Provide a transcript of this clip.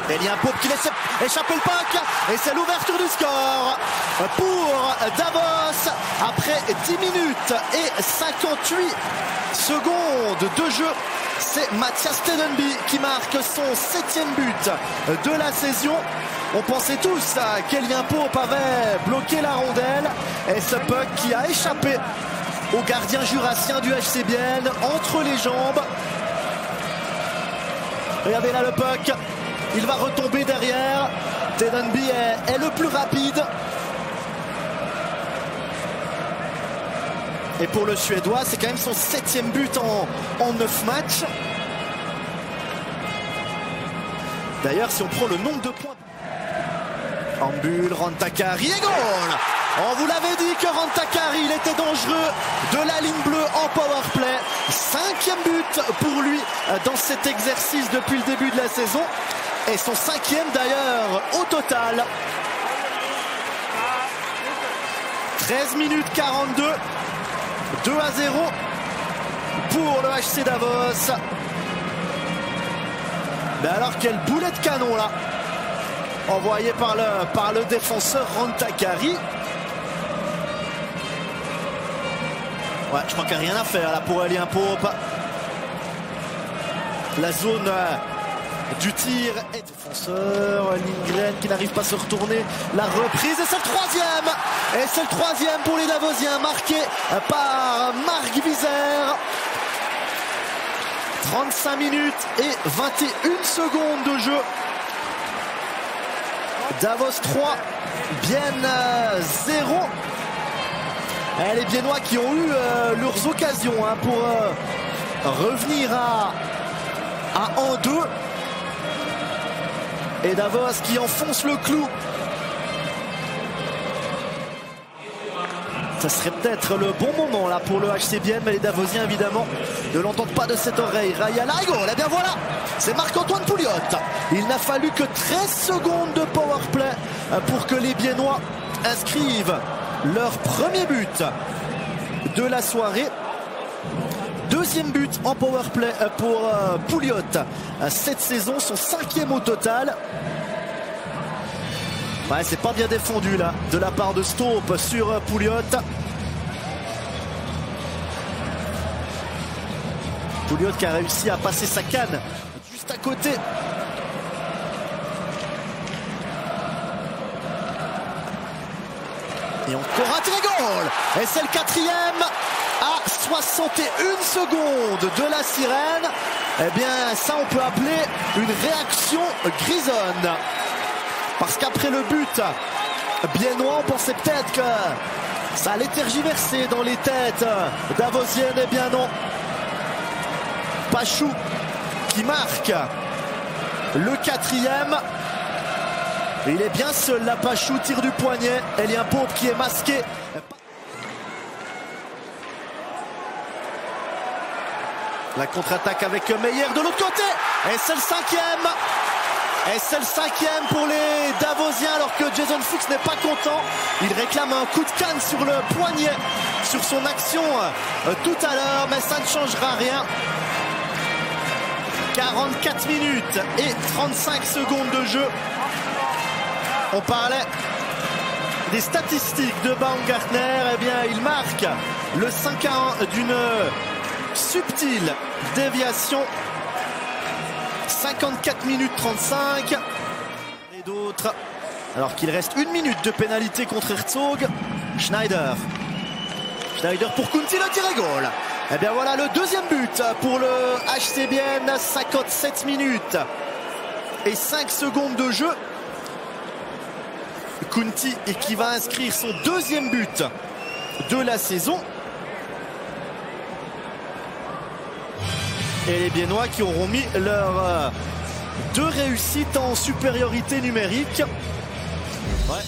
Et il y a un Pope qui laisse échapper le puck. Et c'est l'ouverture du score pour Davos. Après 10 minutes et 58 secondes de jeu. C'est Mathias Tedenby qui marque son 7e but de la saison. On pensait tous qu'Elien Pope avait bloqué la rondelle. Et ce puck qui a échappé au gardien jurassien du HC Bienne entre les jambes. Regardez là le puck. Il va retomber derrière. Tedenby est le plus rapide. Et pour le Suédois, c'est quand même son 7e but en 9 matchs. D'ailleurs, si on prend le nombre de points... Ambul, Rantakarri et goal. On vous l'avait dit que Rantakarri, il était dangereux de la ligne bleue en powerplay. 5e but pour lui dans cet exercice depuis le début de la saison. Et son 5e d'ailleurs au total. 13 minutes 42. 2-0 pour le HC Davos. Mais alors quel boulet de canon là, envoyé par le défenseur Rantakarri. Ouais, je crois qu'il n'y a rien à faire là pour Elien Pope. La zone du tir est défenseur Lindgren qui n'arrive pas à se retourner. La reprise et c'est le 3e. Et c'est le 3e pour les Davosiens, marqué par Marc Vizère. 35 minutes et 21 secondes de jeu. Davos 3, Bienne 0. Et les Biennois qui ont eu leurs occasions pour revenir à 1-2. Et Davos qui enfonce le clou. Ça serait peut-être le bon moment là pour le HC Bienne, mais les Davosiens évidemment ne l'entendent pas de cette oreille. Raya Larigo, et bien voilà, c'est Marc-Antoine Pouliot. Il n'a fallu que 13 secondes de powerplay pour que les Biennois inscrivent leur premier but de la soirée. 2e but en powerplay pour Pouliot cette saison, son 5e au total. Ouais, c'est pas bien défendu là de la part de Staup sur Pouliot. Pouliot qui a réussi à passer sa canne juste à côté. Et encore un tiré goal. Et c'est le 4e à 61 secondes de la sirène. Eh bien ça on peut appeler une réaction grisonne. Parce qu'après le but biennois, on pensait peut-être que ça allait tergiverser dans les têtes davosiennes. Eh bien non. Pachou qui marque le 4e. Il est bien seul là, Pachou, tire du poignet. Elien Pope qui est masqué. La contre-attaque avec Meyer de l'autre côté. Et c'est le 5e. Et c'est le 5e pour les Davosiens alors que Jason Fuchs n'est pas content. Il réclame un coup de canne sur le poignet sur son action tout à l'heure, mais ça ne changera rien. 44 minutes et 35 secondes de jeu. On parlait des statistiques de Baumgartner. Eh bien, il marque le 5-1 d'une subtile déviation. 54 minutes 35 et d'autres alors qu'il reste 1 minute de pénalité contre Herzog. Schneider pour Kunti, le tir et goal. Et bien voilà le 2e but pour le HC Bienne. 57 minutes et 5 secondes de jeu. Kunti et qui va inscrire son 2e but de la saison. Et les Biennois qui auront mis leurs 2 réussites en supériorité numérique. Ouais.